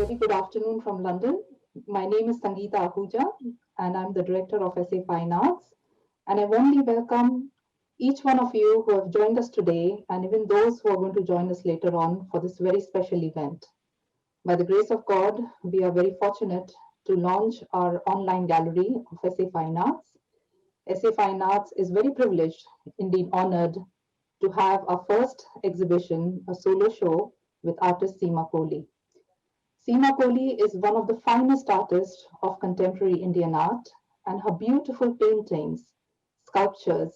very good afternoon from London. My name is Sangeeta Ahuja, and I'm the Director of SA Fine Arts. And I warmly welcome each one of you who have joined us today, and even those who are going to join us later on for this very special event. By the grace of God, we are very fortunate to launch our online gallery of SA Fine Arts. SA Fine Arts is very privileged, indeed honored, to have our first exhibition, a solo show with artist Seema Kohli. Seema Kohli is one of the finest artists of contemporary Indian art, and her beautiful paintings, sculptures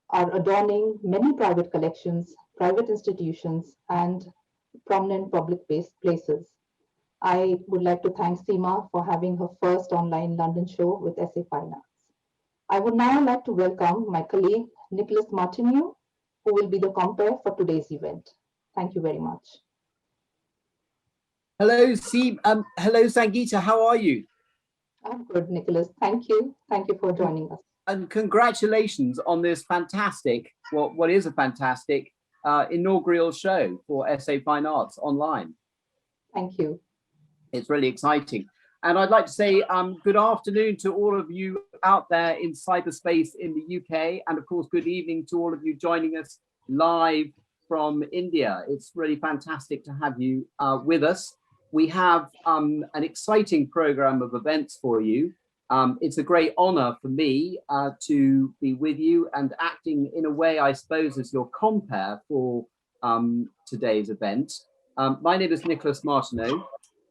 are adorning many private collections, private institutions, and prominent public places. I would like to thank Seema for having her first online London show with SA Fine Arts. I would now like to welcome my colleague, Nicholas Martineau, who will be the compere for today's event. Thank you very much. Hello, hello, Sangeeta. How are you? I'm good, Nicholas. Thank you. Thank you for joining us. And congratulations on this fantastic, what is a fantastic inaugural show for SA Fine Arts online. Thank you. It's really exciting. And I'd like to say good afternoon to all of you out there in cyberspace in the UK. And of course, good evening to all of you joining us live from India. It's really fantastic to have you with us. We have an exciting program of events for you. It's a great honor for me to be with you and acting in a way, I suppose, as your compere for today's event. My name is Nicholas Martineau.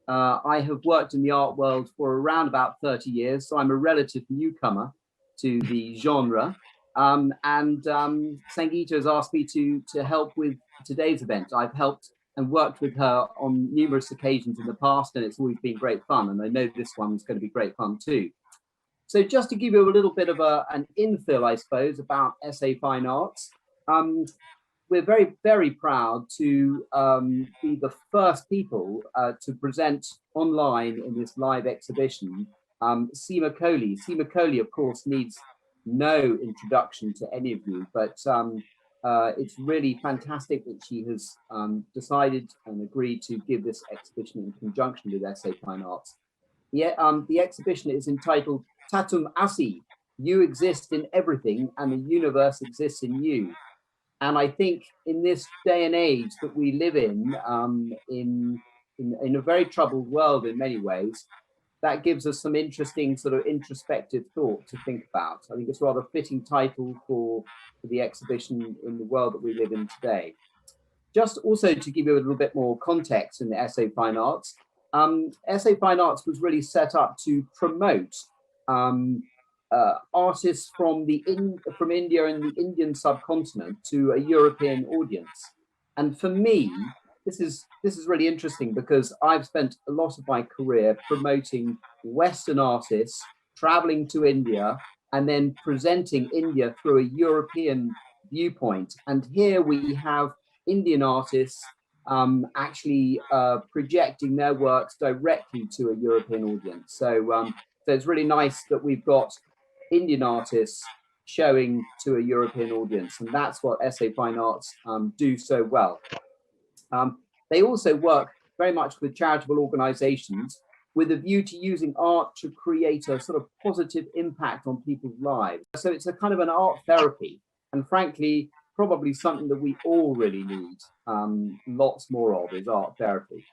I have worked in the art world for around about 30 years, so I'm a relative newcomer to the genre. Sangeeta has asked me to help with today's event. I've helped and worked with her on numerous occasions in the past, and it's always been great fun. And I know this one's going to be great fun too. So just to give you a little bit of an infill, I suppose, about SA Fine Arts, we're very, very proud to be the first people to present online in this live exhibition, Seema Kohli. Seema Kohli, of course, needs no introduction to any of you, but it's really fantastic that she has decided and agreed to give this exhibition in conjunction with SA Fine Arts. The exhibition is entitled Tatum Asi, You Exist in Everything and the Universe Exists in You. And I think in this day and age that we live in a very troubled world in many ways, that gives us some interesting sort of introspective thought to think about. I think it's a rather fitting title for the exhibition in the world that we live in today. Just also to give you a little bit more context in the SA Fine Arts, SA Fine Arts was really set up to promote artists from India and the Indian subcontinent to a European audience. And for me, this is really interesting because I've spent a lot of my career promoting Western artists, traveling to India, and then presenting India through a European viewpoint. And here we have Indian artists actually projecting their works directly to a European audience. So it's really nice that we've got Indian artists showing to a European audience, and that's what SA Fine Arts do so well. They also work very much with charitable organizations with a view to using art to create a sort of positive impact on people's lives. So it's a kind of an art therapy, and frankly, probably something that we all really need lots more of is art therapy.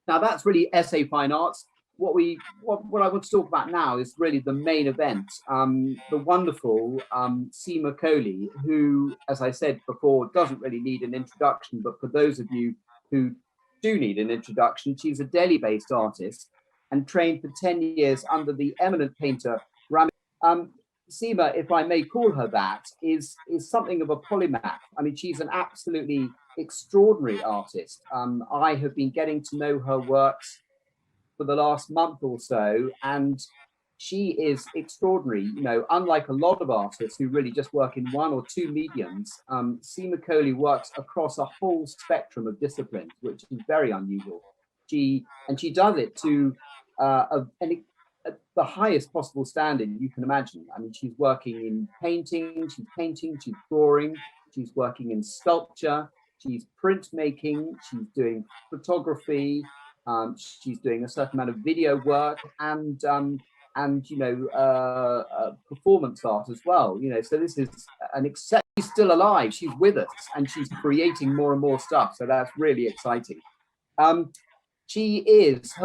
Now that's really SA Fine Arts. What I want to talk about now is really the main event, the wonderful Seema Kohli, who, as I said before, doesn't really need an introduction, but for those of you who do need an introduction, she's a Delhi-based artist and trained for 10 years under the eminent painter Rami. Seema, if I may call her that, is something of a polymath. I mean, she's an absolutely extraordinary artist. I have been getting to know her works for the last month or so, and she is extraordinary. You know, unlike a lot of artists who really just work in one or two mediums, Seema Kohli works across a whole spectrum of disciplines, which is very unusual. She does it to the highest possible standard you can imagine. I mean, she's working in painting, she's drawing, she's working in sculpture, she's printmaking, she's doing photography, She's doing a certain amount of video work and performance art as well. So this is she's still alive. She's with us and she's creating more and more stuff. So that's really exciting. Her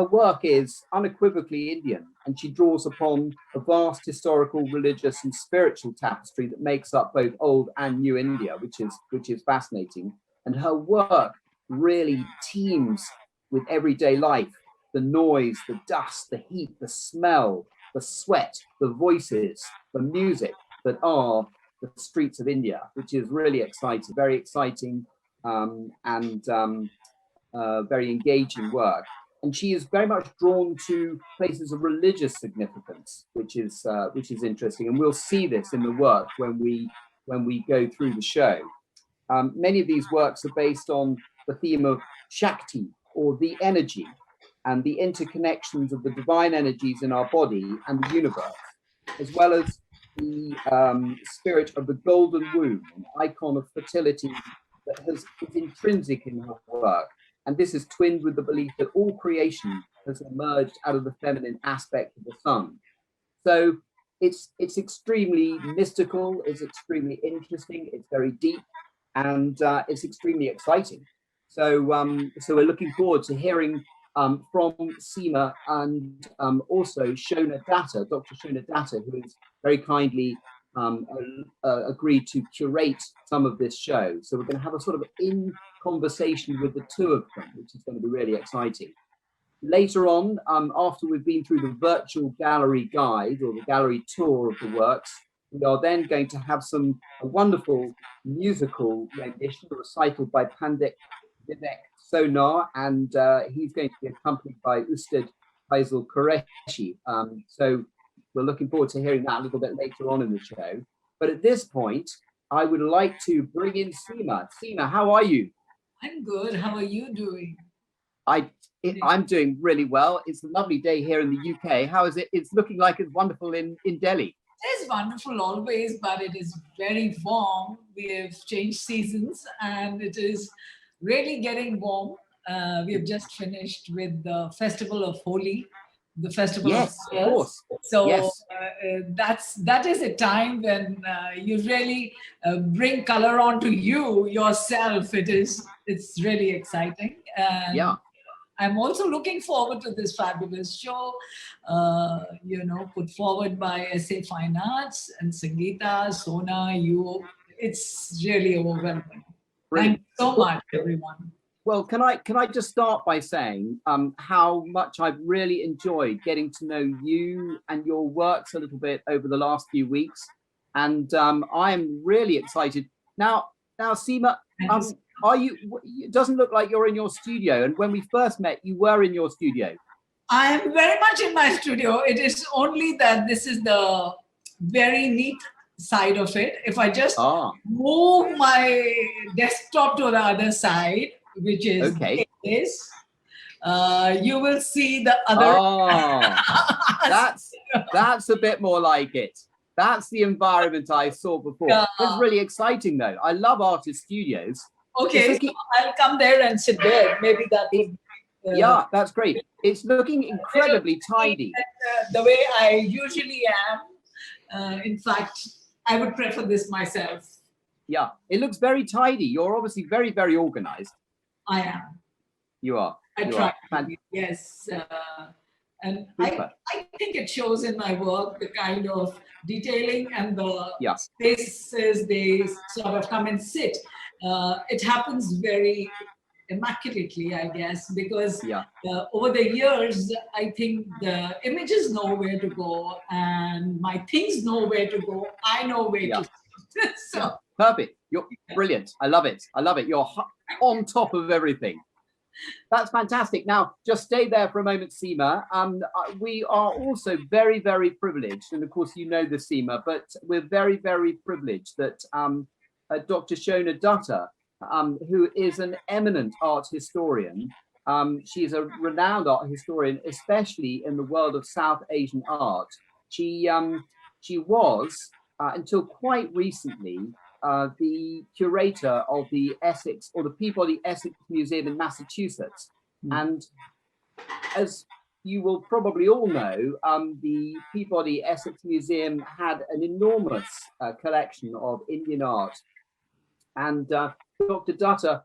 work is unequivocally Indian, and she draws upon a vast historical, religious, and spiritual tapestry that makes up both old and new India, which is fascinating. And her work really teems with everyday life, the noise, the dust, the heat, the smell, the sweat, the voices, the music that are the streets of India, which is really exciting, very exciting, very engaging work. And she is very much drawn to places of religious significance, which is interesting. And we'll see this in the work when we go through the show. Many of these works are based on the theme of Shakti, or the energy, and the interconnections of the divine energies in our body and the universe, as well as the spirit of the golden womb, an icon of fertility that is intrinsic in her work. And this is twinned with the belief that all creation has emerged out of the feminine aspect of the sun. So it's extremely mystical, it's extremely interesting, it's very deep, and it's extremely exciting. So we're looking forward to hearing from Seema and also Sona Datta, Dr. Sona Datta, who has very kindly agreed to curate some of this show. So we're going to have a sort of conversation with the two of them, which is going to be really exciting. Later on, after we've been through the virtual gallery guide or the gallery tour of the works, we are then going to have a wonderful musical rendition, recital by Pandit Vivek Sonar, and he's going to be accompanied by Ustad Fazal Qureshi. So we're looking forward to hearing that a little bit later on in the show. But at this point, I would like to bring in Seema. Seema, how are you? I'm good. How are you doing? I'm doing really well. It's a lovely day here in the UK. How is it? It's looking like it's wonderful in Delhi. It is wonderful always, but it is very warm. We have changed seasons and it is really getting warm. We have just finished with the festival of Holi, the festival of fires. Of course. So yes. That is a time when you really bring color onto yourself. It's really exciting. And yeah. I'm also looking forward to this fabulous show, put forward by SA Fine Arts and Sangeeta, Sona, you. It's really overwhelming. Brilliant. Thank you so much, everyone. Well, can I just start by saying how much I've really enjoyed getting to know you and your works a little bit over the last few weeks, and I'm really excited. Now, Seema, it doesn't look like you're in your studio, and when we first met, you were in your studio. I'm very much in my studio. It is only that this is the very neat side of it. If I just move my desktop to the other side, which is okay, you will see the other. That's a bit more like it. That's the environment I saw before. It's really exciting, though. I love artist studios. Okay, so I'll come there and sit there. Maybe that is. Yeah, that's great. It's looking incredibly tidy. The way I usually am. In fact, I would prefer this myself. Yeah, it looks very tidy. You're obviously very, very organized. I am. You are. I try. Yes. And I think it shows in my work, the kind of detailing and the spaces they sort of come and sit. It happens very immaculately, I guess, because over the years, I think the images know where to go and my things know where to go. I know where to go. So. Perfect. You're brilliant. I love it. I love it. You're on top of everything. That's fantastic. Now, just stay there for a moment, Seema. We are also very, very privileged, and of course you know this, Seema, but we're very, very privileged that Dr. Sona Datta, who is an eminent art historian, she's a renowned art historian, especially in the world of South Asian art. She was, until quite recently, the curator of the Essex or the Peabody Essex Museum in Massachusetts. And as you will probably all know, the Peabody Essex Museum had an enormous collection of Indian art, and Dr. Datta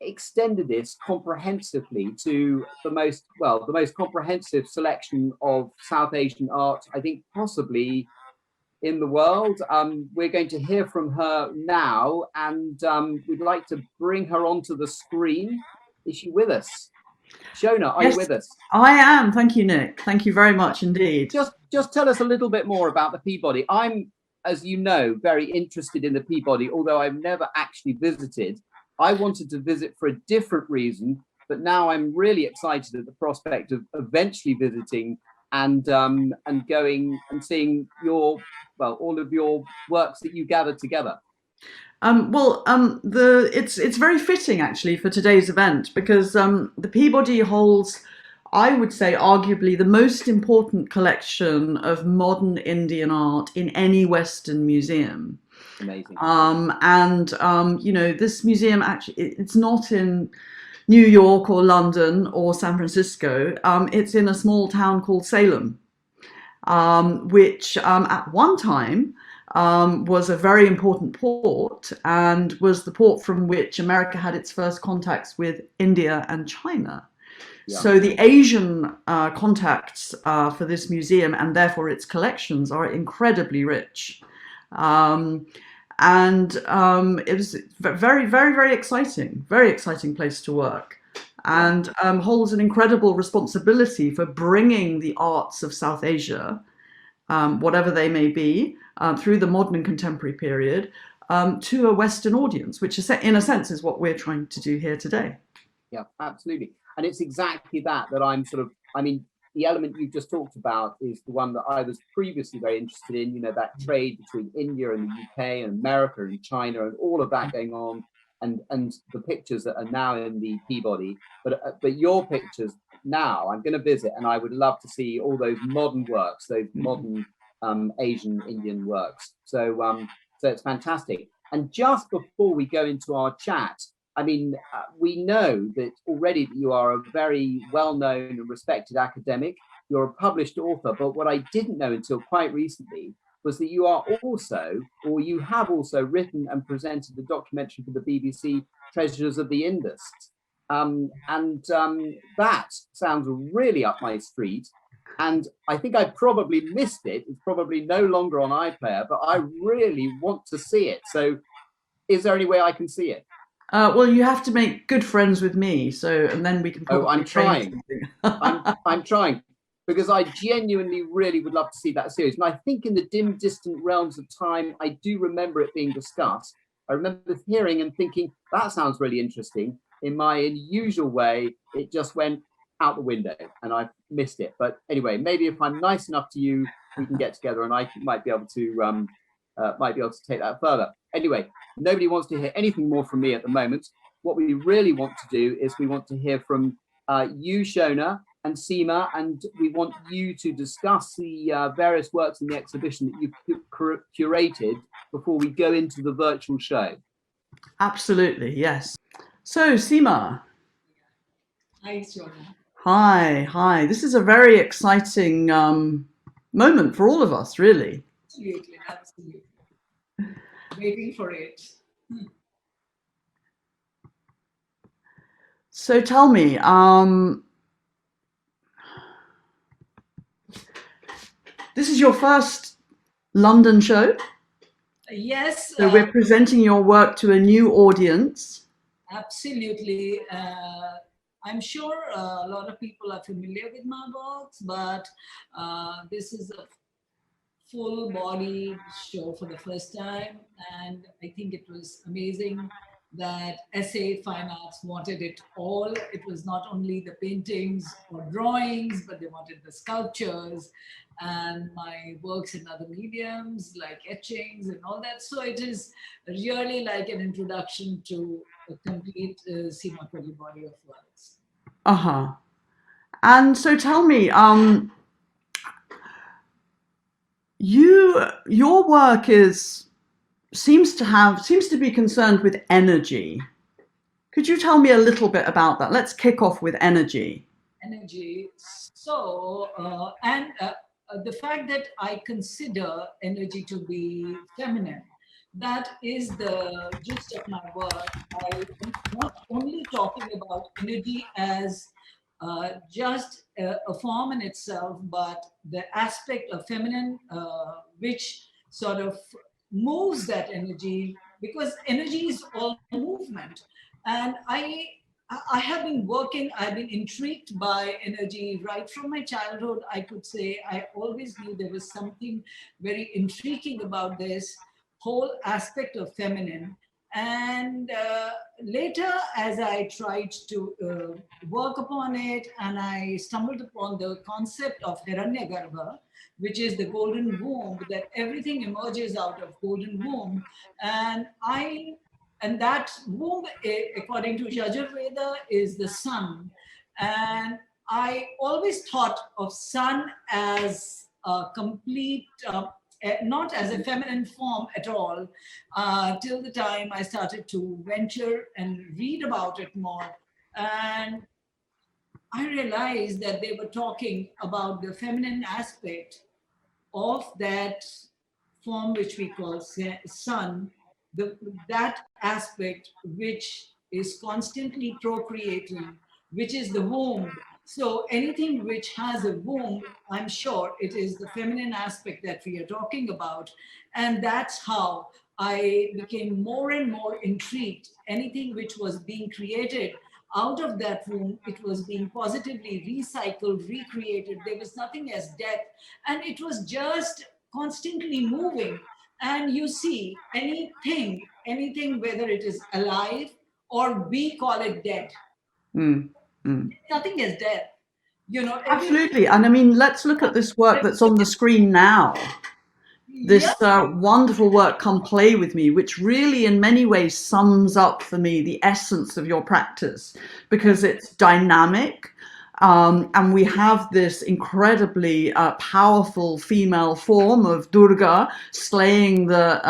extended this comprehensively to the most comprehensive selection of South Asian art, I think, possibly in the world. We're going to hear from her now, and we'd like to bring her onto the screen. Is she with us? Shona, are you with us? I am. Thank you, Nick. Thank you very much indeed. Just tell us a little bit more about the Peabody. I'm, as you know, very interested in the Peabody, although I've never actually visited. I wanted to visit for a different reason, but now I'm really excited at the prospect of eventually visiting and going and seeing all of your works that you gathered together. It's very fitting actually for today's event, because the Peabody holds, I would say, arguably the most important collection of modern Indian art in any Western museum. Amazing. You know, this museum actually, it's not in New York or London or San Francisco. It's in a small town called Salem, which at one time was a very important port, and was the port from which America had its first contacts with India and China. Yeah. So the Asian contacts for this museum, and therefore its collections, are incredibly rich. It was very, very, very exciting place to work, and holds an incredible responsibility for bringing the arts of South Asia, whatever they may be, through the modern and contemporary period, to a Western audience, which is, in a sense, is what we're trying to do here today. Yeah, absolutely. And it's exactly that I'm sort of, I mean, the element you've just talked about is the one that I was previously very interested in, you know, that trade between India and the UK and America and China and all of that going on, and the pictures that are now in the Peabody. But your pictures now, I'm going to visit, and I would love to see all those modern works, those modern Asian Indian works. So it's fantastic. And just before we go into our chat, I mean, we know that already that you are a very well-known and respected academic. You're a published author, but what I didn't know until quite recently was that you are also, or you have also written and presented the documentary for the BBC, Treasures of the Indus. That sounds really up my street. And I think I probably missed it. It's probably no longer on iPlayer, but I really want to see it. So is there any way I can see it? Well, you have to make good friends with me, and then we can. Oh, I'm trying. I'm trying, because I genuinely really would love to see that series. And I think in the dim, distant realms of time, I do remember it being discussed. I remember hearing and thinking, that sounds really interesting. In my usual way, it just went out the window and I missed it. But anyway, maybe if I'm nice enough to you, we can get together and I might be able to take that further. Anyway, nobody wants to hear anything more from me at the moment. What we really want to do is we want to hear from you, Shona, and Seema, and we want you to discuss the various works in the exhibition that you've curated before we go into the virtual show. Absolutely, yes. So, Seema. Hi, Shona. Hi. This is a very exciting moment for all of us, really. Absolutely. Waiting for it. So tell me, this is your first London show? Yes. So we're presenting your work to a new audience. Absolutely. I'm sure a lot of people are familiar with my works, but this is a full body show for the first time, and I think it was amazing that SA Fine Arts wanted it all. It was not only the paintings or drawings, but they wanted the sculptures and my works in other mediums like etchings and all that. So it is really like an introduction to a complete Seema Kohli body of works. And so tell me, your work seems to be concerned with energy. Could you tell me a little bit about that? Let's kick off with energy. energy. So, the fact that I consider energy to be feminine, that is the gist of my work. I am not only talking about energy as just a form in itself, but the aspect of feminine which sort of moves that energy, because energy is all movement. And I have been working, I've been intrigued by energy right from my childhood. I could say I always knew there was something very intriguing about this whole aspect of feminine. And later, as I tried to work upon it, and I stumbled upon the concept of Hiranyagarbha, which is the golden womb, that everything emerges out of golden womb. And that womb, according to Yajurveda, is the sun. And I always thought of sun as a complete, not as a feminine form at all, till the time I started to venture and read about it more. And I realized that they were talking about the feminine aspect of that form which we call sun, that aspect which is constantly procreating, which is the womb. So anything which has a womb, I'm sure it is the feminine aspect that we are talking about. And that's how I became more and more intrigued. Anything which was being created out of that womb, it was being positively recycled, recreated. There was nothing as death. And it was just constantly moving. And you see, anything, whether it is alive or we call it dead, nothing is dead. Absolutely. And I mean, let's look at this work that's on the screen now. This wonderful work, Come Play With Me, which really in many ways sums up for me the essence of your practice, because it's dynamic. And we have this incredibly powerful female form of Durga slaying the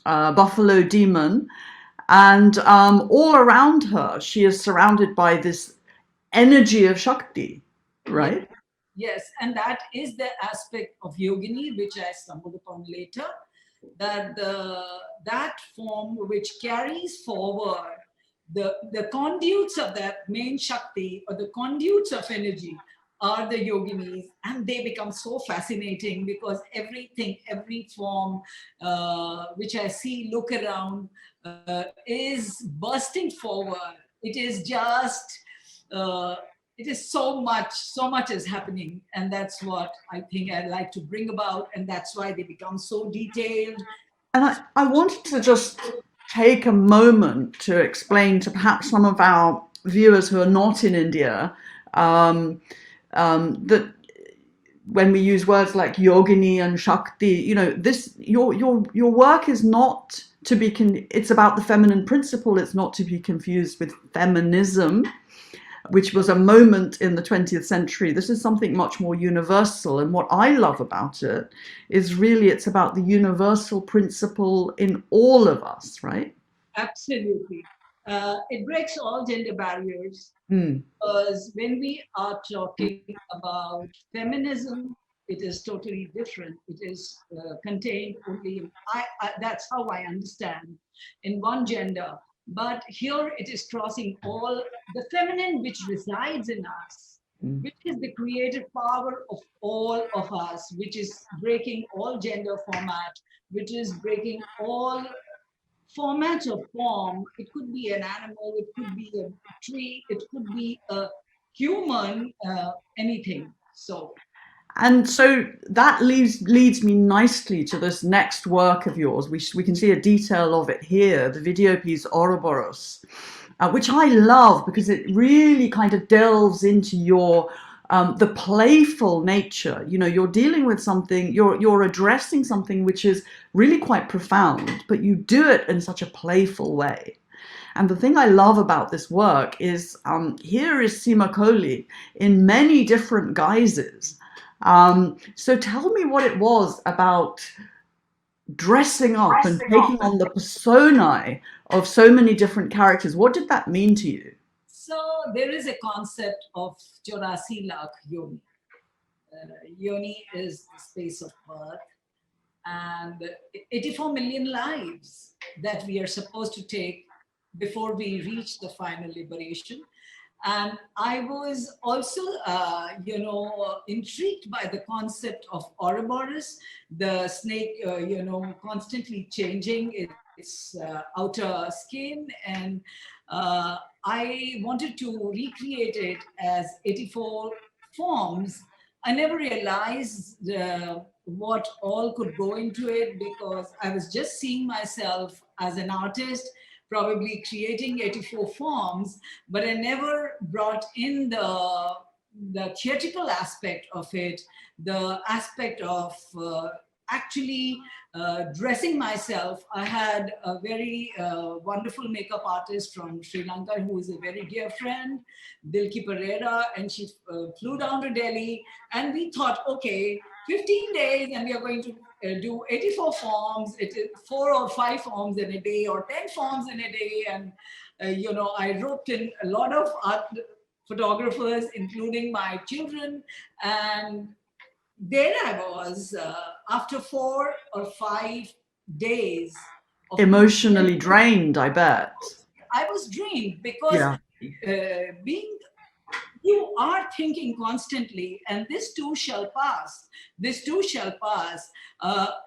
buffalo demon. And all around her, she is surrounded by this energy of Shakti, right? Yes, and that is the aspect of yogini, which I stumbled upon later, that that form which carries forward the conduits of that main Shakti, or the conduits of energy, are the yoginis, and they become so fascinating because every form which I see, look around, is bursting forward. It is just it is so much is happening, and that's what I think I'd like to bring about, and that's why they become so detailed. And I wanted to just take a moment to explain to perhaps some of our viewers who are not in India that when we use words like yogini and shakti, this your work is not to be it's about the feminine principle. It's not to be confused with feminism, which was a moment in the 20th century. This is something much more universal. And what I love about it is really it's about the universal principle in all of us, right? Absolutely. It breaks all gender barriers, because when we are talking about feminism, it is totally different. It is contained only, that's how I understand, in one gender. But here it is crossing all the feminine which resides in us, which is the creative power of all of us, which is breaking all gender format, which is breaking all formats of form. It could be an animal, it could be a tree, it could be a human, anything. And so that leads me nicely to this next work of yours. We can see a detail of it here, the video piece Ouroboros, which I love because it really kind of delves into your the playful nature. You're dealing with something, you're addressing something which is really quite profound, but you do it in such a playful way. And the thing I love about this work is here is Seema Kohli in many different guises. So tell me what it was about dressing up and taking on the personae of so many different characters. What did that mean to you? So there is a concept of 84 lakh yoni. Yoni is the space of birth, and 84 million lives that we are supposed to take before we reach the final liberation. And I was also, intrigued by the concept of Ouroboros, the snake, constantly changing its outer skin. And I wanted to recreate it as 84 forms. I never realized what all could go into it, because I was just seeing myself as an artist, probably creating 84 forms, but I never brought in the theatrical aspect of it, the aspect of actually dressing myself. I had a very wonderful makeup artist from Sri Lanka, who is a very dear friend, Dilki Pereira, and she flew down to Delhi, and we thought, okay, 15 days and we are going to do 84 forms, 4 or 5 forms in a day or 10 forms in a day. And, I roped in a lot of art photographers, including my children. And there I was, after 4 or 5 days. Emotionally drained, I bet. I was drained because you are thinking constantly, and this too shall pass. This too shall pass.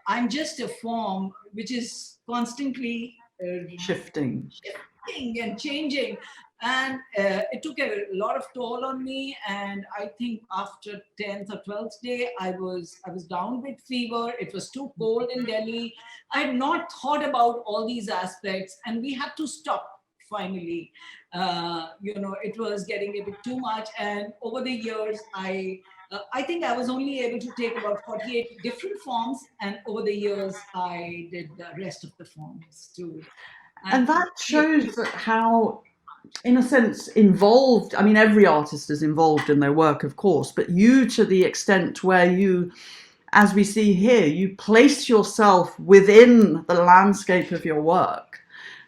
I'm just a form which is constantly shifting and changing. And it took a lot of toll on me. And I think after 10th or 12th day, I was down with fever. It was too cold in Delhi. I had not thought about all these aspects, and we had to stop finally. It was getting a bit too much. And over the years, I think I was only able to take about 48 different forms. And over the years, I did the rest of the forms too. And that shows that how, in a sense, involved, I mean, every artist is involved in their work, of course, but you, to the extent where you, as we see here, you place yourself within the landscape of your work.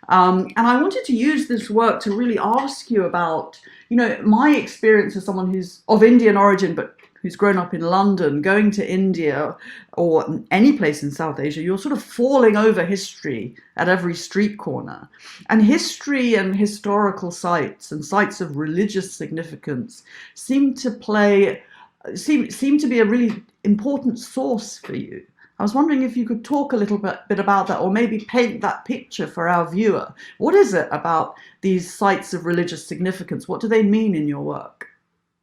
And I wanted to use this work to really ask you about, my experience as someone who's of Indian origin, but who's grown up in London, going to India or any place in South Asia, you're sort of falling over history at every street corner. And history and historical sites and sites of religious significance seem to be a really important source for you. I was wondering if you could talk a little bit about that, or maybe paint that picture for our viewer. What is it about these sites of religious significance? What do they mean in your work?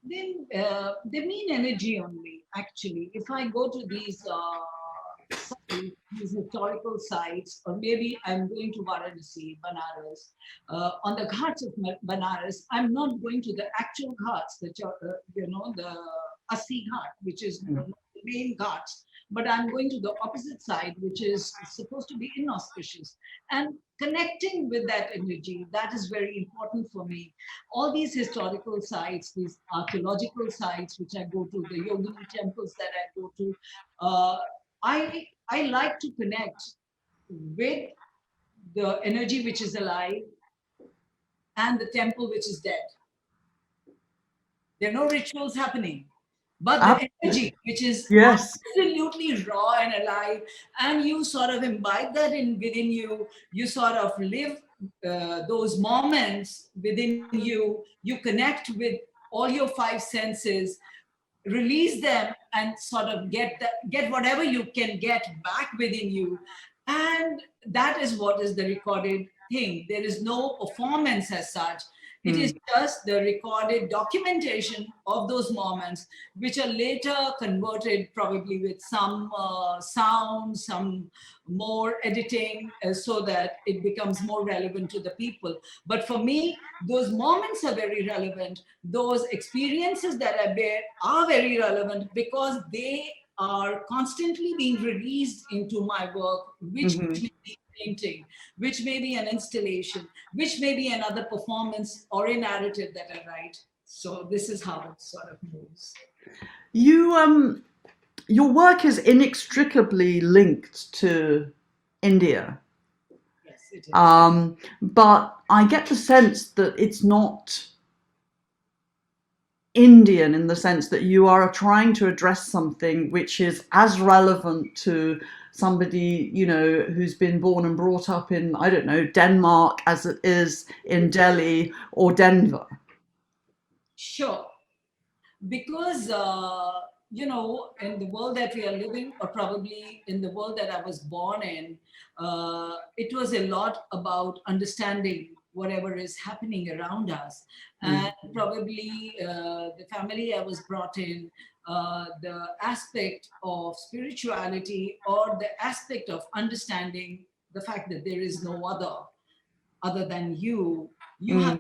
They mean energy only, actually. If I go to these historical sites, or maybe I'm going to Varanasi, Banaras, on the ghats of Banaras, I'm not going to the actual ghats, the Asi Ghat, which is the main ghats, but I'm going to the opposite side, which is supposed to be inauspicious. And connecting with that energy, that is very important for me. All these historical sites, these archaeological sites, which I go to, the yogini temples that I go to, I like to connect with the energy which is alive and the temple which is dead. There are no rituals happening, but the energy which is absolutely raw and alive, and you sort of imbibe that within you, you sort of live those moments within you, you connect with all your 5 senses, release them, and sort of get whatever you can get back within you. And that is what is the recorded thing. There is no performance as such. It is just the recorded documentation of those moments, which are later converted probably with some sound, some more editing, so that it becomes more relevant to the people. But for me, those moments are very relevant. Those experiences that I bear are very relevant, because they are constantly being released into my work, which may be painting, which may be an installation, which may be another performance or a narrative that I write. So this is how it sort of moves. Your work is inextricably linked to India. Yes, it is. But I get the sense that it's not Indian in the sense that you are trying to address something which is as relevant to somebody, you know, who's been born and brought up in, I don't know, Denmark as it is in Delhi or Denver. Sure. Because, you know, in the world that we are living, or probably in the world that I was born in, it was a lot about understanding whatever is happening around us. And probably the family I was brought in, the aspect of spirituality or the aspect of understanding the fact that there is no other than you. You have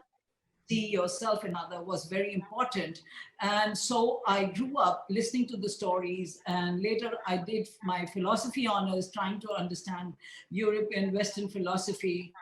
see yourself in other was very important. And so I grew up listening to the stories, and later I did my philosophy honors trying to understand European Western philosophy.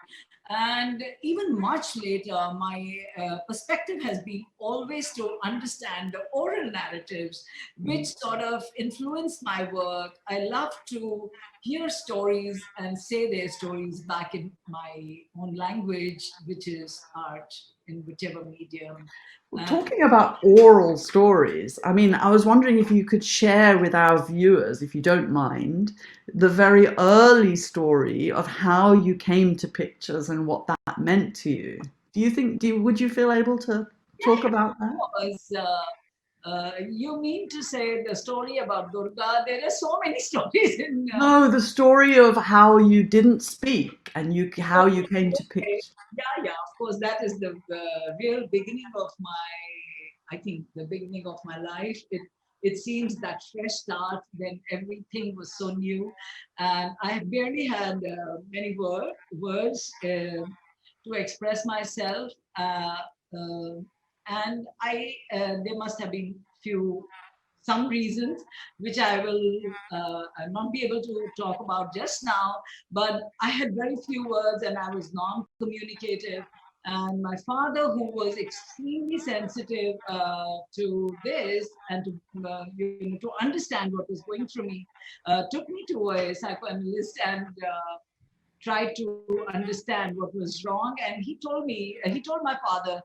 And even much later, my perspective has been always to understand the oral narratives, which sort of influenced my work. I love to hear stories and say their stories back in my own language, which is art in whichever medium. Talking about oral stories, I mean, I was wondering if you could share with our viewers, if you don't mind, the very early story of how you came to pictures and what that meant to you. Do you think, would you feel able to talk about that? Because, you mean to say the story about Durga? There are so many stories in. No, the story of how you didn't speak and how you came to pictures. Yeah, of course, that is the real beginning of my, I think, the beginning of my life. It seems that fresh start, then everything was so new. And I barely had many words to express myself. And there must have been some reasons which I will not be able to talk about just now, but I had very few words and I was non-communicative. And my father, who was extremely sensitive to this and to understand what was going through me, took me to a psychoanalyst and tried to understand what was wrong. And he told my father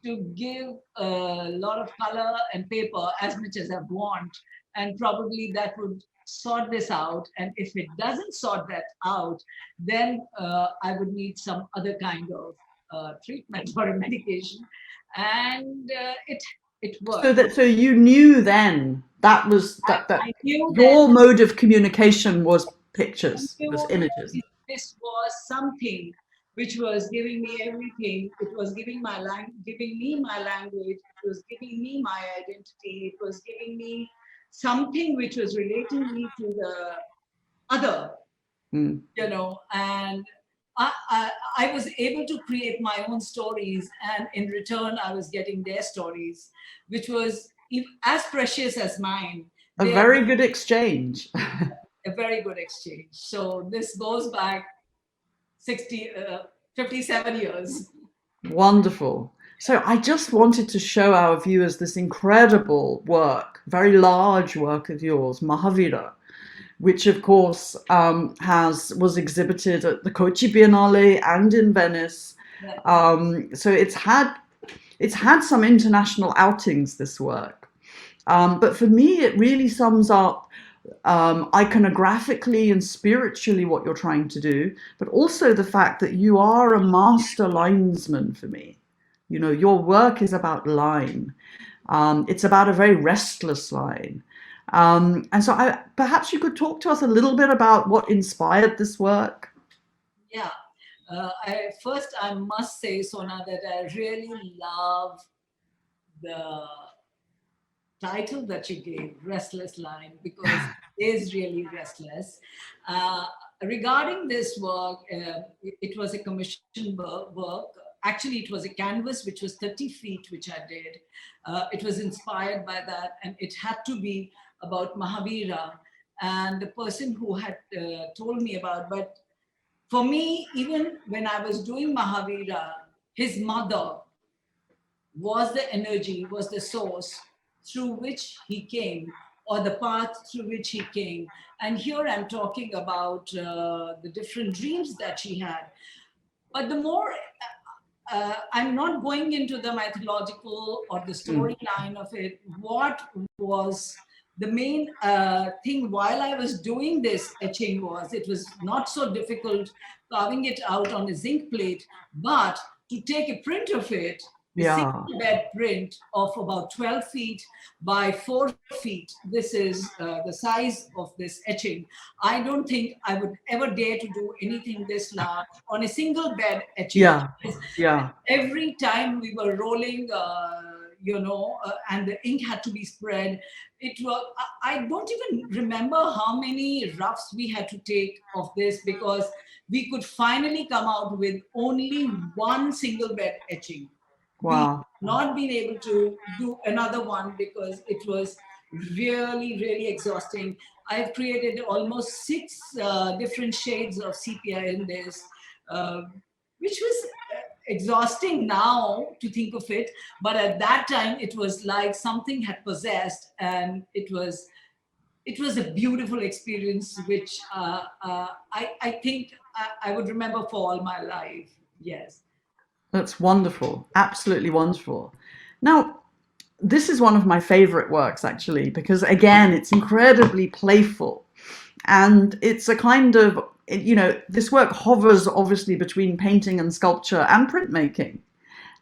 to give a lot of color and paper as much as I want. And probably that would sort this out. And if it doesn't sort that out, then I would need some other kind of treatment or a medication. And it worked. So you knew then that was that I knew that your mode of communication was pictures, was knew images. this was something which was giving me everything. It was giving me my language. It was giving me my identity. It was giving me something which was relating me to the other, you know, and I was able to create my own stories, and in return, I was getting their stories, which was as precious as mine. A very good exchange. A very good exchange. So this goes back 57 years. Wonderful. So I just wanted to show our viewers this incredible work, very large work of yours, Mahavira, which of course was exhibited at the Kochi Biennale and in Venice. So it's had some international outings, this work. But for me, it really sums up iconographically and spiritually what you're trying to do, but also the fact that you are a master linesman for me. You know, your work is about line. It's about a very restless line. And so perhaps you could talk to us a little bit about what inspired this work. Yeah. First, I must say, Sona, that I really love the title that you gave, Restless Line, because it is really restless. Regarding this work, it was a commissioned work. Actually, it was a canvas which was 30 feet, which I did. It was inspired by that, and it had to be about Mahavira and the person who had told me about. But for me, even when I was doing Mahavira, his mother was the energy, was the source through which he came, or the path through which he came. And here I'm talking about the different dreams that she had. But the more I'm not going into the mythological or the storyline of it. What was the main thing while I was doing this etching was it was not so difficult carving it out on a zinc plate, but to take a print of it, a single bed print of about 12 feet by 4 feet. This is the size of this etching. I don't think I would ever dare to do anything this large on a single bed etching. Every time we were rolling, and the ink had to be spread. It was, I don't even remember how many roughs we had to take of this because we could finally come out with only one single bed etching. Wow. We not been able to do another one because it was really, really exhausting. I've created almost 6 different shades of sepia in this, which was exhausting now to think of it, but at that time it was like something had possessed, and it was a beautiful experience, which I think I would remember for all my life. Yes, that's wonderful, absolutely wonderful. Now, this is one of my favorite works actually, because again, it's incredibly playful, and it's a kind of, this work hovers obviously between painting and sculpture and printmaking.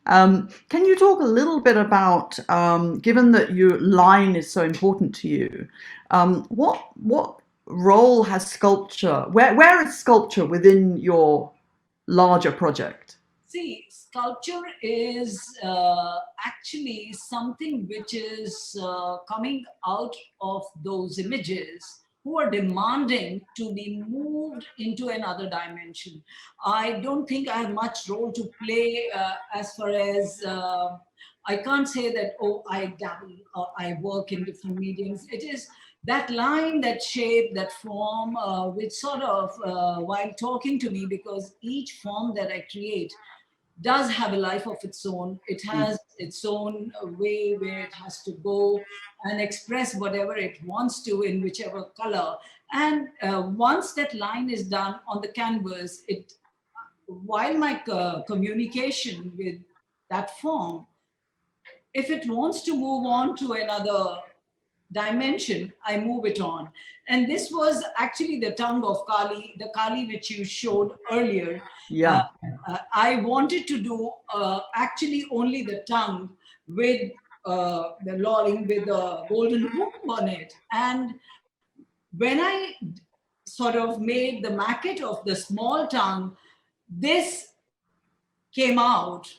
Can you talk a little bit about, given that your line is so important to you, what role has sculpture, where is sculpture within your larger project? See, sculpture is actually something which is coming out of those images who are demanding to be moved into another dimension. I don't think I have much role to play as far as I can't say that, oh, I dabble or I work in different mediums. It is that line, that shape, that form, which sort of, while talking to me, because each form that I create does have a life of its own. It has its own way where it has to go and express whatever it wants to in whichever color. And once that line is done on the canvas, while my communication with that form, if it wants to move on to another dimension, I move it on. And this was actually the tongue of Kali, the Kali which you showed earlier. I wanted to do actually only the tongue with the lolling with the golden hoop on it. And when I sort of made the maquette of the small tongue, this came out.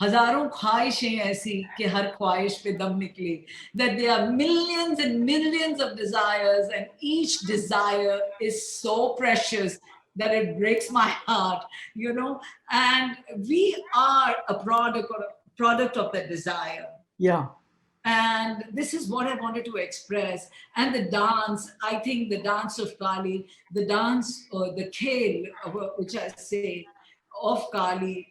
हजारों ख्वाहिशें ऐसी कि हर ख्वाहिश पे दम निकली, that there are millions and millions of desires, and each desire is so precious that it breaks my heart, and we are a product of that desire. And this is what I wanted to express. And the dance, I think the dance of Kali, the dance or the khel, which I say of Kali,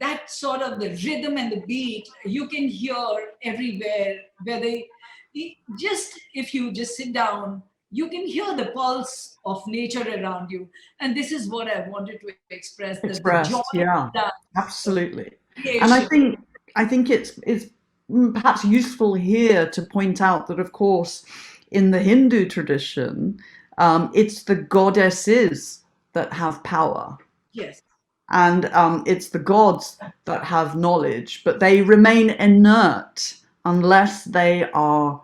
that sort of the rhythm and the beat you can hear everywhere, where if you just sit down, you can hear the pulse of nature around you. And this is what I wanted to express. The joy absolutely. And I think it's perhaps useful here to point out that, of course, in the Hindu tradition, it's the goddesses that have power. Yes. And it's the gods that have knowledge, but they remain inert unless they are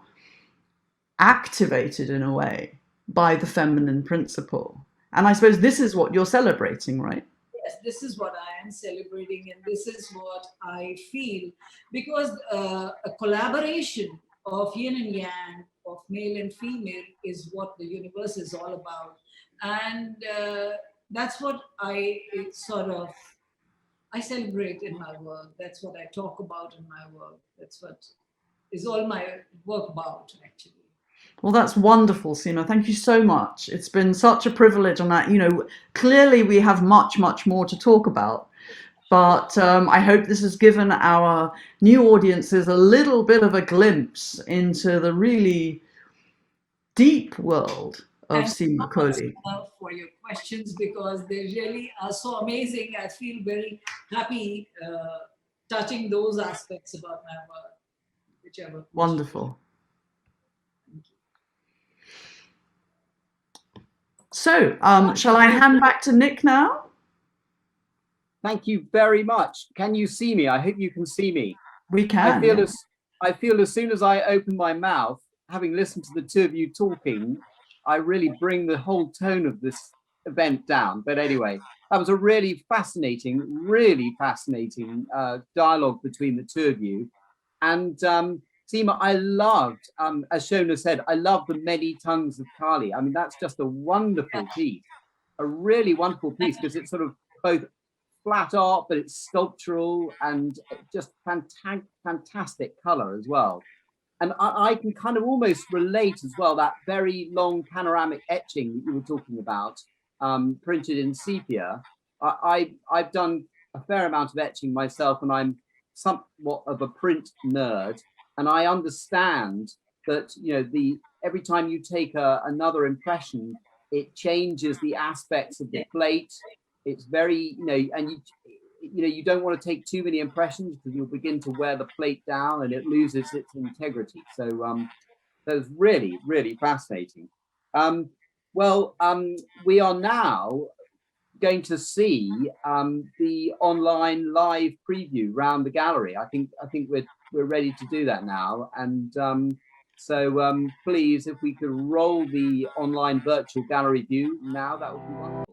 activated in a way by the feminine principle. And I suppose this is what you're celebrating, right? Yes, this is what I am celebrating, and this is what I feel, because a collaboration of yin and yang, of male and female, is what the universe is all about. And that's what I celebrate in my work. That's what I talk about in my work. That's what is all my work about, actually. Well, that's wonderful, Seema. Thank you so much. It's been such a privilege, and clearly we have much, much more to talk about. But I hope this has given our new audiences a little bit of a glimpse into the really deep world of Thank you Seema so much, Kohli. for your questions, because they really are so amazing. I feel very happy touching those aspects about my work, whichever. Wonderful. So, shall I hand back to Nick now? Thank you very much. Can you see me? I hope you can see me. We can. I feel as soon as I open my mouth, having listened to the two of you talking, I really bring the whole tone of this event down. But anyway, that was a really fascinating dialogue between the two of you. And Seema, I loved, as Shona said, I love the many tongues of Kali. I mean, that's just a wonderful piece, a really wonderful piece, because it's sort of both flat art, but it's sculptural and just fantastic color as well. And I can kind of almost relate as well, that very long panoramic etching that you were talking about, printed in sepia. I've done a fair amount of etching myself, and I'm somewhat of a print nerd. And I understand that, you know, every time you take another impression, it changes the aspects of the plate. It's very, you know, and you don't want to take too many impressions, because you'll begin to wear the plate down and it loses its integrity. So that was really, really fascinating. We are now going to see the online live preview round the gallery. I think we're ready to do that now. And so please, if we could roll the online virtual gallery view now, that would be wonderful.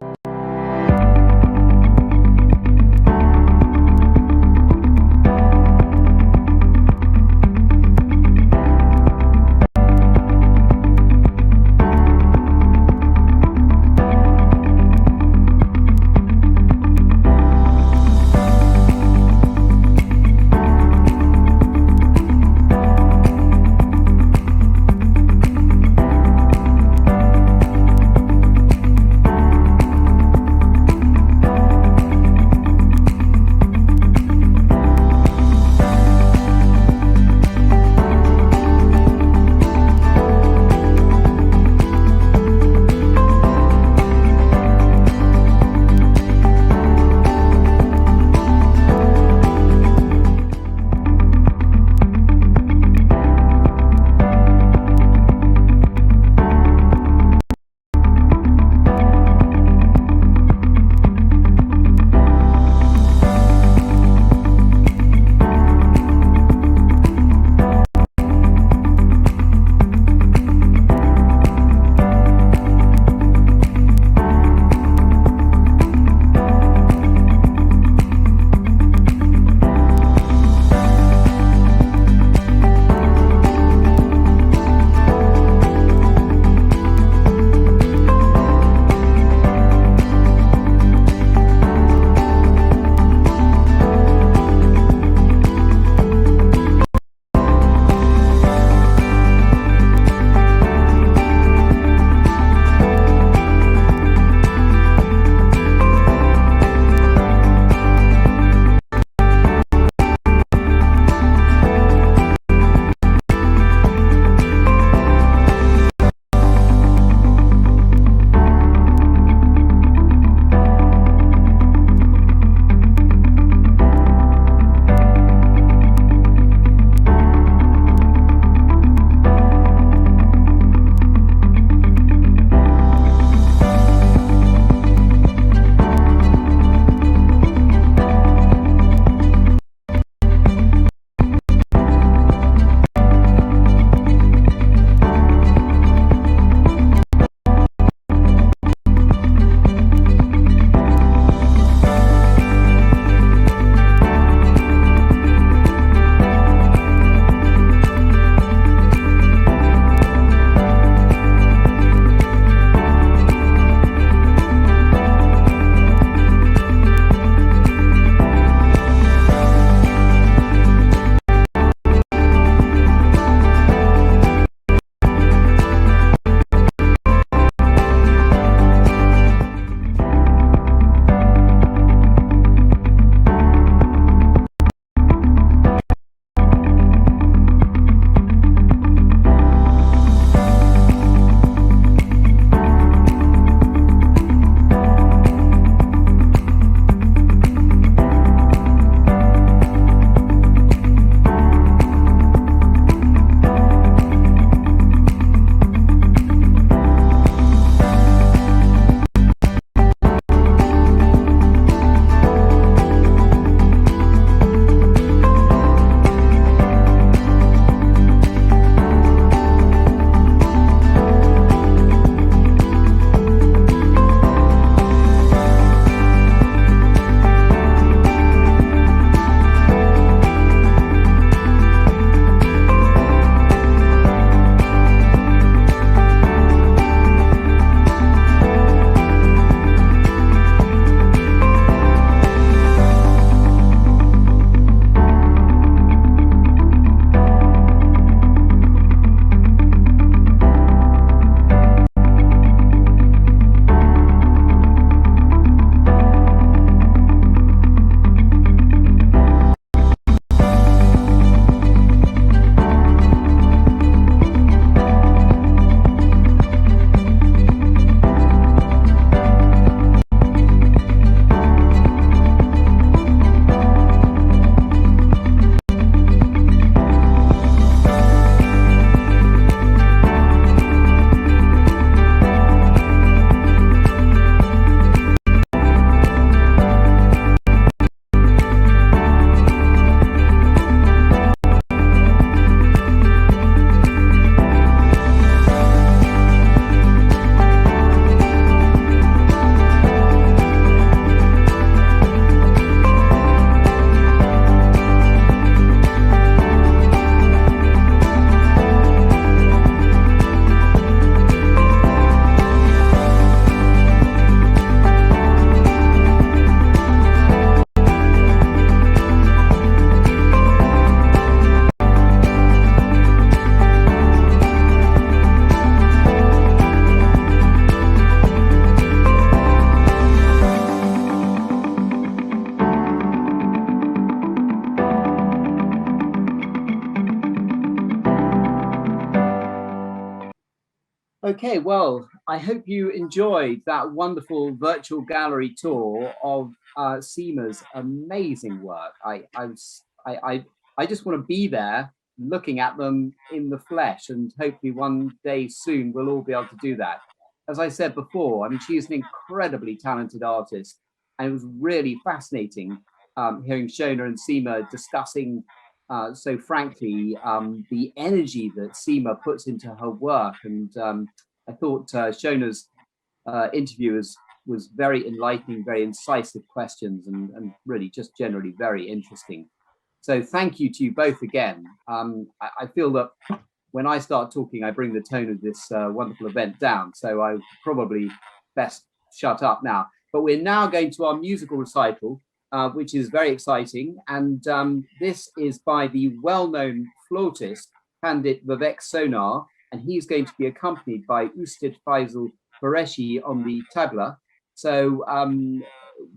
Okay, well, I hope you enjoyed that wonderful virtual gallery tour of Seema's amazing work. I just want to be there looking at them in the flesh, and hopefully one day soon we'll all be able to do that. As I said before, I mean, she's an incredibly talented artist, and it was really fascinating hearing Shona and Seema discussing so frankly the energy that Seema puts into her work. And I thought Shona's interview was very enlightening, very incisive questions, and really just generally very interesting. So thank you to you both again. I feel that when I start talking, I bring the tone of this wonderful event down. So I probably best shut up now. But we're now going to our musical recital, which is very exciting. And this is by the well-known flautist, Pandit Vivek Sonar, and he's going to be accompanied by Ustad Fazal Qureshi on the tabla. So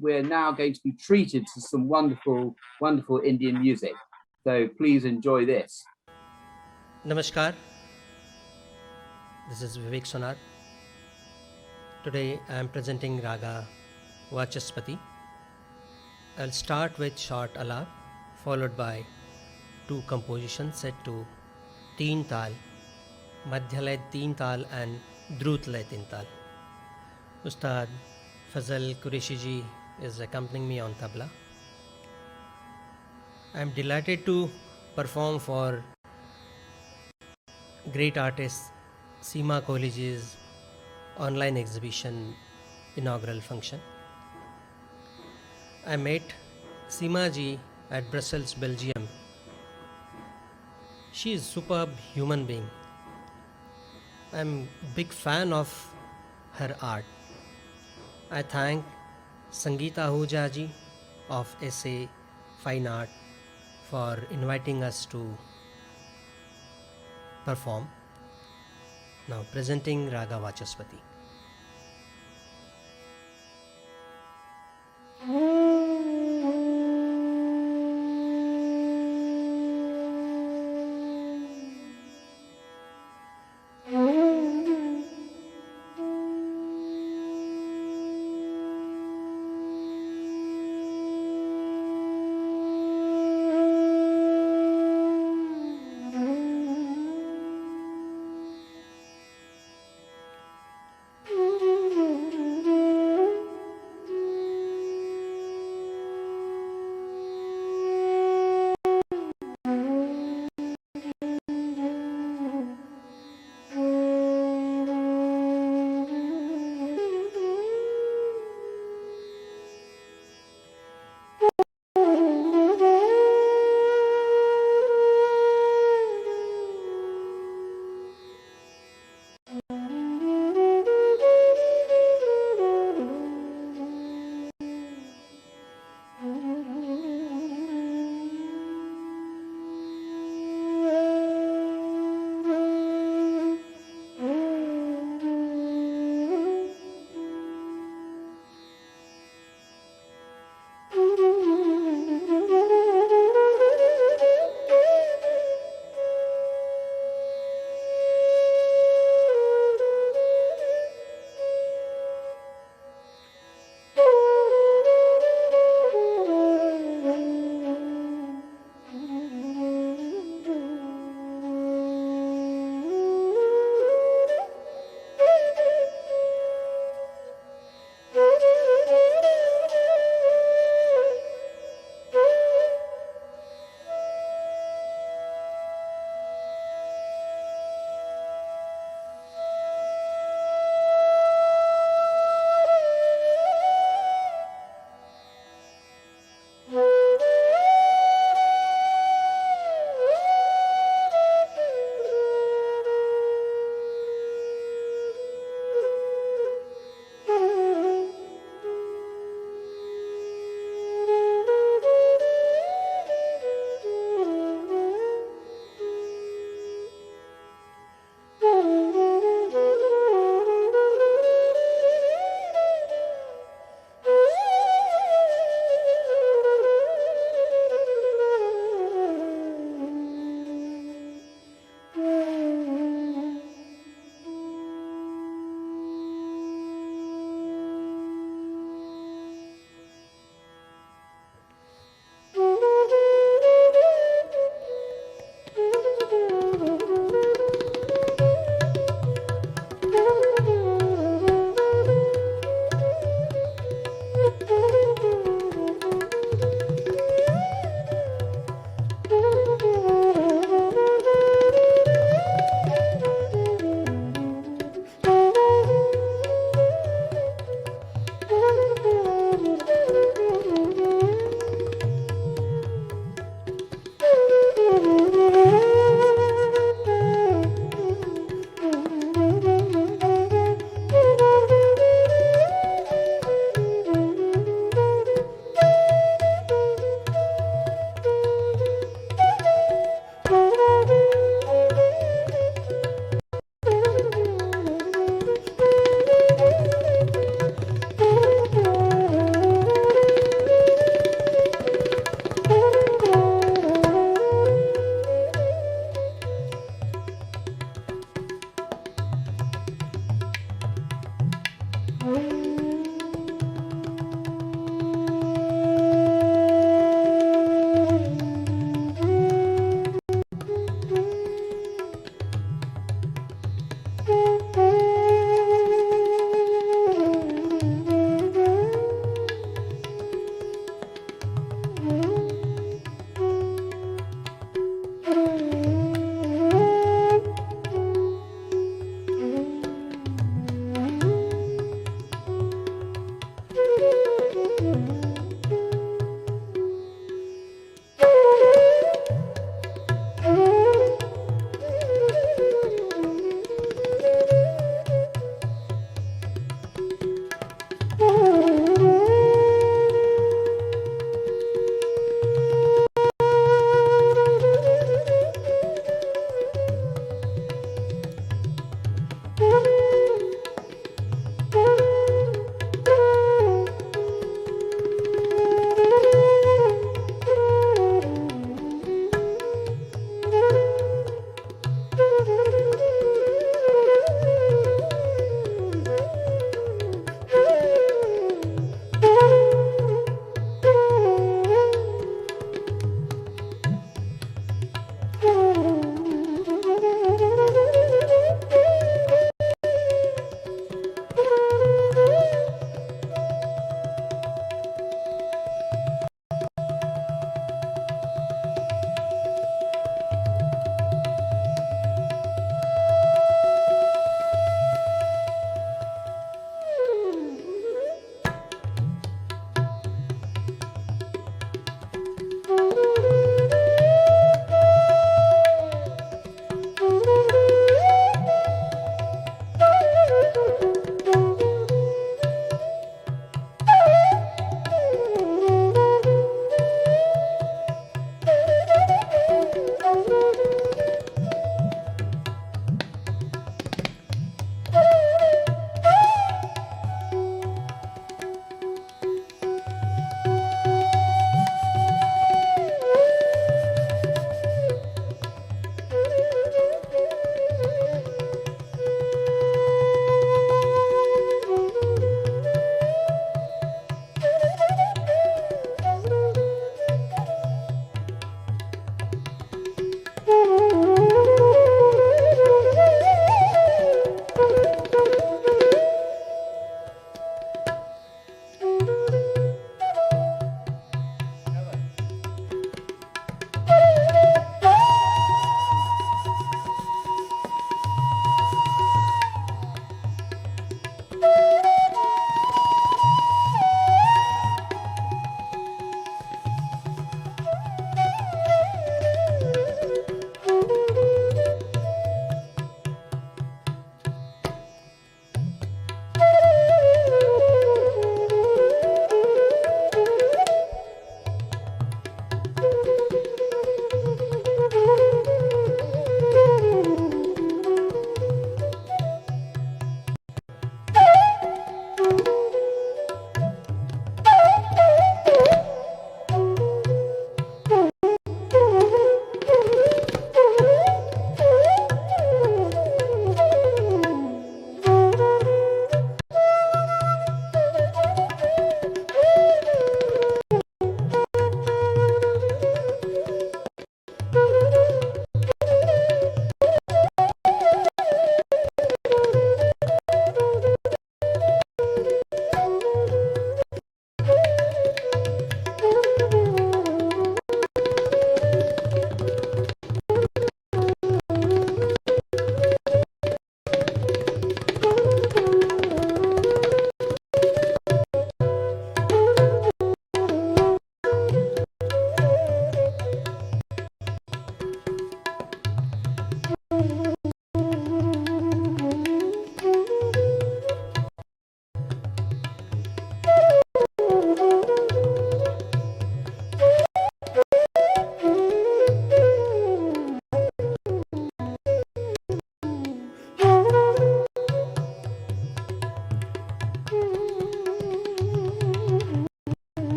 we're now going to be treated to some wonderful, wonderful Indian music. So please enjoy this. Namaskar, this is Vivek Sonar. Today I am presenting Raga Vachaspati. I'll start with short alap followed by two compositions set to teen tal, madhyalay teen tal and drutlay teen tal. Ustad Fazal Qureshi ji is accompanying me on tabla. I am delighted to perform for great artist Seema Kohli ji's online exhibition inaugural function. I met Seema ji at Brussels, Belgium. She is a superb human being. I am a big fan of her art. I thank Sangeeta Ahuja ji of SA Fine Art for inviting us to perform. Now presenting Raga Vachaspati.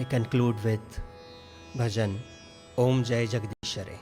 I conclude with bhajan Om Jai Jagdishare.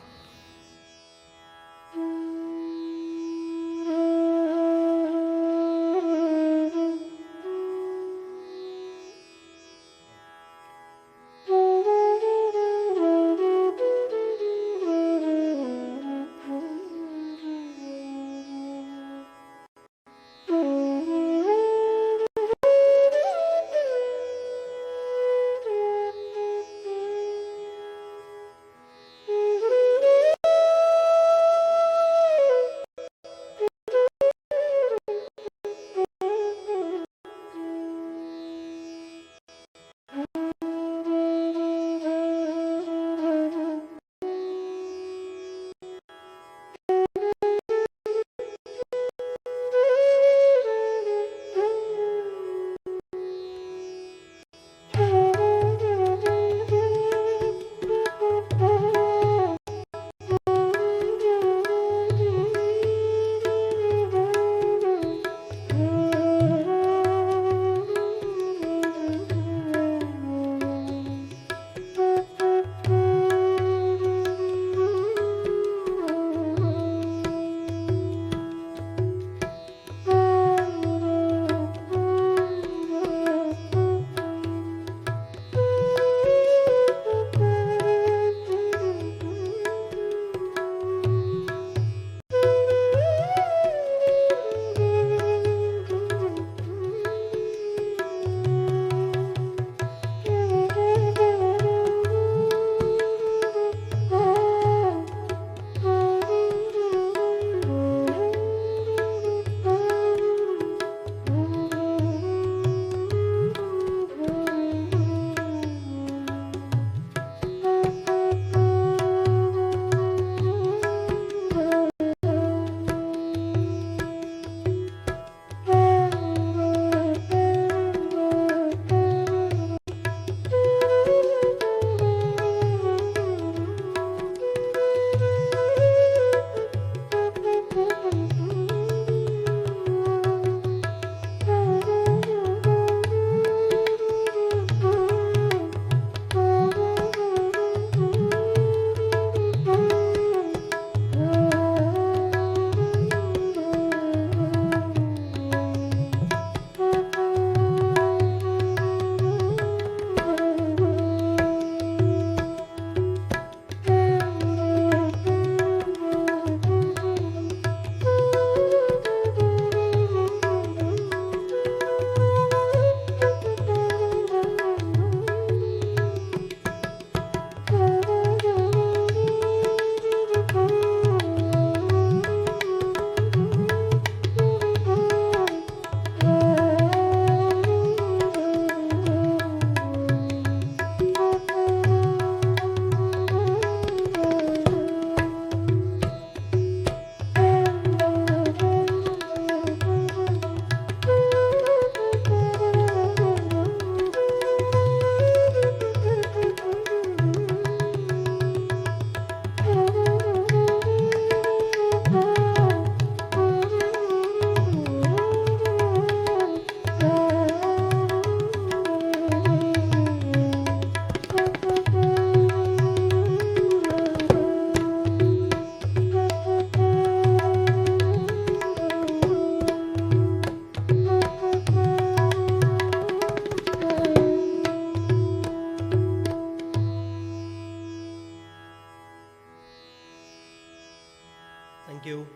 Thank you.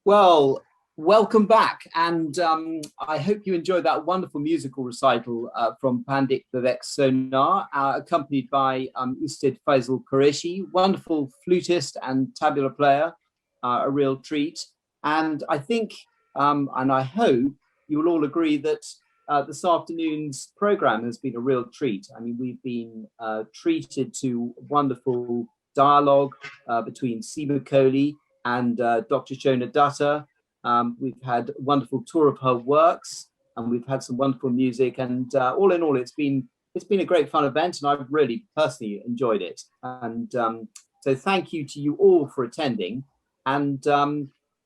Well, welcome back. And I hope you enjoyed that wonderful musical recital from Pandit Vivek Sonar, accompanied by Ustad Fazal Qureshi, wonderful flutist and tabla player, a real treat. And I think, and I hope you will all agree that this afternoon's program has been a real treat. I mean, we've been treated to wonderful dialogue between Seema Kohli and Dr. Sona Datta. We've had a wonderful tour of her works, and we've had some wonderful music. And all in all, it's been a great fun event, and I've really personally enjoyed it. And so thank you to you all for attending. And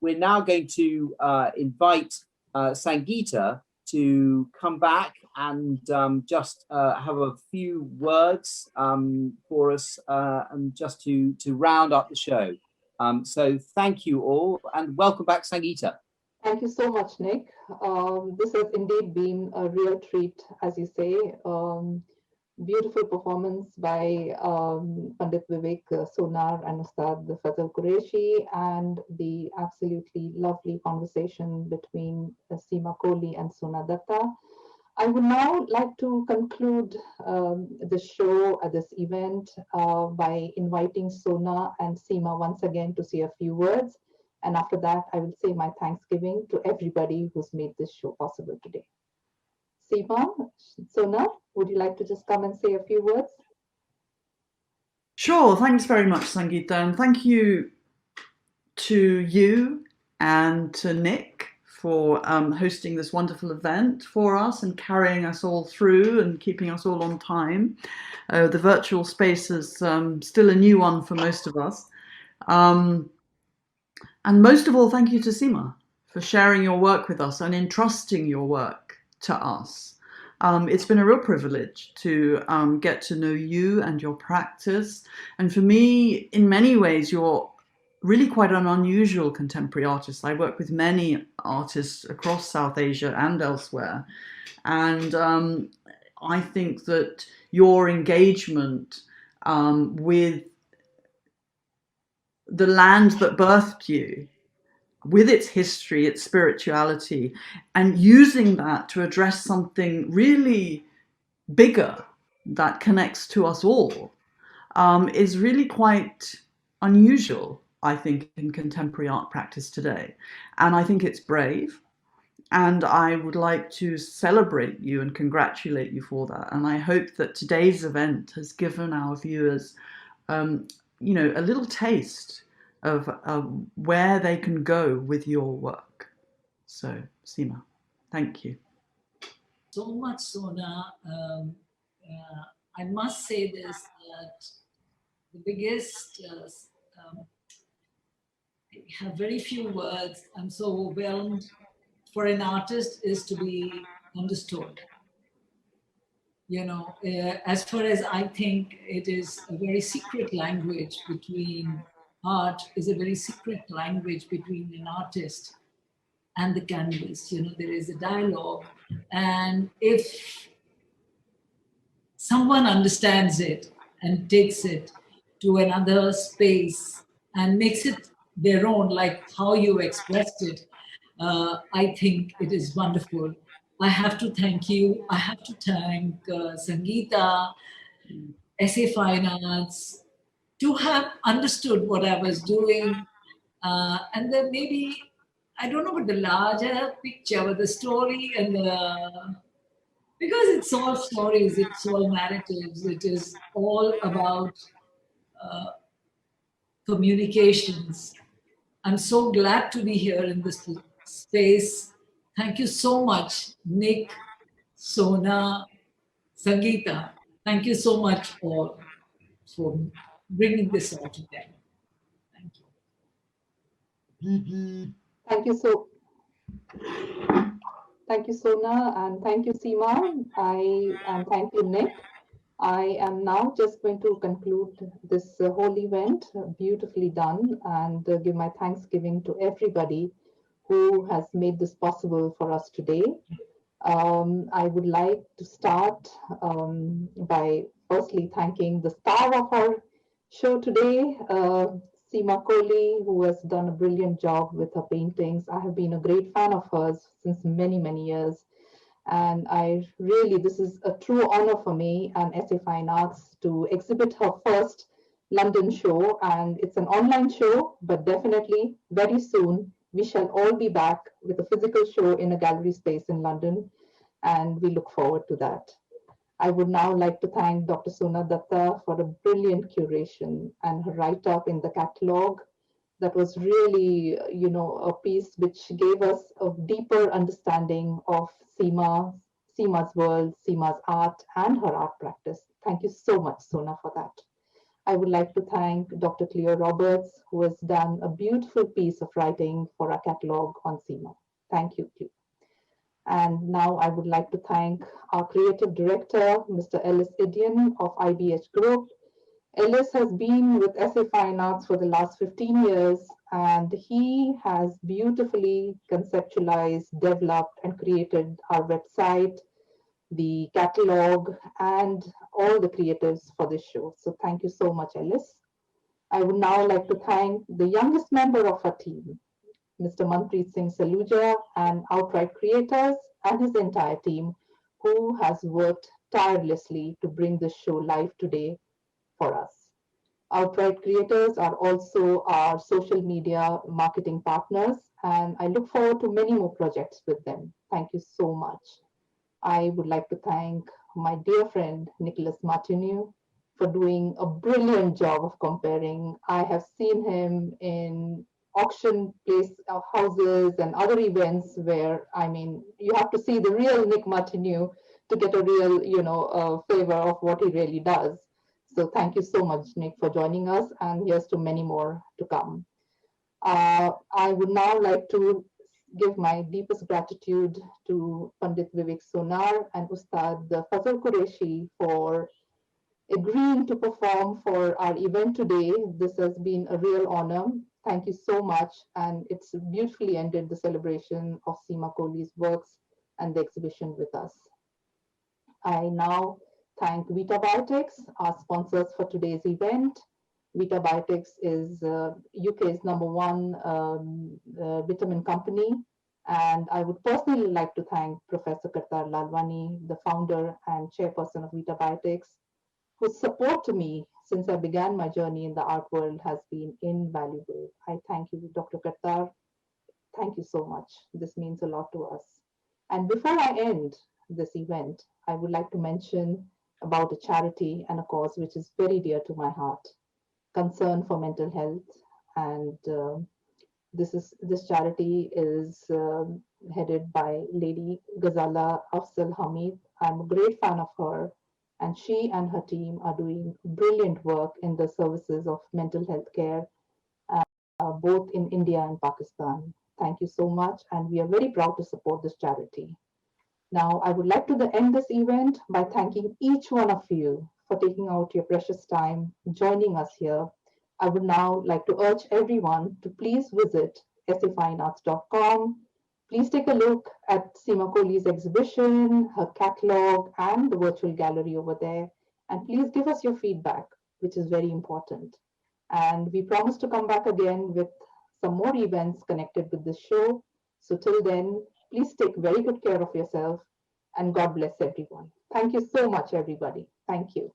we're now going to invite Sangeeta to come back and just have a few words for us and just to round up the show. So thank you all and welcome back, Sangeeta. Thank you so much, Nick. This has indeed been a real treat, as you say. Beautiful performance by Pandit Vivek Sonar and Ustad Fazal Qureshi, and the absolutely lovely conversation between Seema Kohli and Sona Datta. I would now like to conclude the show at this event by inviting Sona and Seema once again to say a few words. And after that, I will say my thanksgiving to everybody who's made this show possible today. Seema, Sona, would you like to just come and say a few words? Sure, thanks very much, Sangeeta, and thank you to you and to Nick for hosting this wonderful event for us and carrying us all through and keeping us all on time. The virtual space is still a new one for most of us. And most of all, thank you to Seema for sharing your work with us and entrusting your work to us. It's been a real privilege to get to know you and your practice. And for me, in many ways, you're really quite an unusual contemporary artist. I work with many artists across South Asia and elsewhere. And I think that your engagement with the land that birthed you, with its history, its spirituality, and using that to address something really bigger that connects to us all, is really quite unusual, I think, in contemporary art practice today. And I think it's brave. And I would like to celebrate you and congratulate you for that. And I hope that today's event has given our viewers, you know, a little taste of where they can go with your work. So, Seema, thank you. So much, Sona. I must say this, that the biggest, I have very few words. I'm so overwhelmed. For an artist is to be understood. You know, as far as I think, it is a very secret language between art, is a very secret language between an artist and the canvas. You know, there is a dialogue. And if someone understands it and takes it to another space and makes it their own, like how you expressed it, I think it is wonderful. I have to thank you. I have to thank Sangeeta, SA Fine Arts, to have understood what I was doing. And then maybe, I don't know, but the larger picture, but the story and the, because it's all stories, it's all narratives, it is all about communications. I'm so glad to be here in this space. Thank you so much, Nick, Sona, Sangeeta. Thank you so much all for bringing this all together. Thank you. Thank you so. Thank you, Sona, and thank you, Seema. And thank you, Nick. I am now just going to conclude this whole event, beautifully done, and give my thanksgiving to everybody who has made this possible for us today. I would like to start by firstly thanking the star of our show today, Seema Kohli, who has done a brilliant job with her paintings. I have been a great fan of hers since many, many years. And I really, this is a true honor for me and SA Fine Arts to exhibit her first London show. And it's an online show, but definitely very soon we shall all be back with a physical show in a gallery space in London. And we look forward to that. I would now like to thank Dr. Sona Datta for a brilliant curation and her write-up in the catalogue. That was really, you know, a piece which gave us a deeper understanding of Seema's world, Seema's art, and her art practice. Thank you so much, Sona, for that. I would like to thank Dr. Cleo Roberts, who has done a beautiful piece of writing for our catalogue on Seema. Thank you, Cleo. And now I would like to thank our creative director, Mr. Ellis Idian of IBH Group. Ellis has been with SA Fine Arts for the last 15 years, and he has beautifully conceptualized, developed, and created our website, the catalog, and all the creatives for this show. So thank you so much, Ellis. I would now like to thank the youngest member of our team, Mr. Manpreet Singh Saluja, and Outright Creators and his entire team, who has worked tirelessly to bring this show live today for us. Outright Creators are also our social media marketing partners, and I look forward to many more projects with them. Thank you so much. I would like to thank my dear friend Nicholas Martineau for doing a brilliant job of comparing. I have seen him in auction place houses and other events where, I mean, you have to see the real Nick Martineau to get a real, favor of what he really does. So thank you so much, Nick, for joining us, and here's to many more to come. I would now like to give my deepest gratitude to Pandit Vivek Sonar and Ustad Fazal Qureshi for agreeing to perform for our event today. This has been a real honor. Thank you so much. And it's beautifully ended the celebration of Seema Kohli's works and the exhibition with us. I now thank Vitabiotics, our sponsors for today's event. Vitabiotics is UK's #1 vitamin company. And I would personally like to thank Professor Kartar Lalwani, the founder and chairperson of Vitabiotics, whose support to me since I began my journey in the art world has been invaluable. I thank you, Dr. Kartar. Thank you so much. This means a lot to us. And before I end this event, I would like to mention about a charity and a cause which is very dear to my heart, Concern for Mental Health. And this charity is headed by Lady Ghazala Afzal Hamid. I'm a great fan of her, and she and her team are doing brilliant work in the services of mental health care, both in India and Pakistan. Thank you so much, and we are very proud to support this charity. Now, I would like to end this event by thanking each one of you for taking out your precious time, joining us here. I would now like to urge everyone to please visit safinearts.com. Please take a look at Seema Kohli's exhibition, her catalog, and the virtual gallery over there. And please give us your feedback, which is very important. And we promise to come back again with some more events connected with this show. So till then, please take very good care of yourself, and God bless everyone. Thank you so much, everybody. Thank you.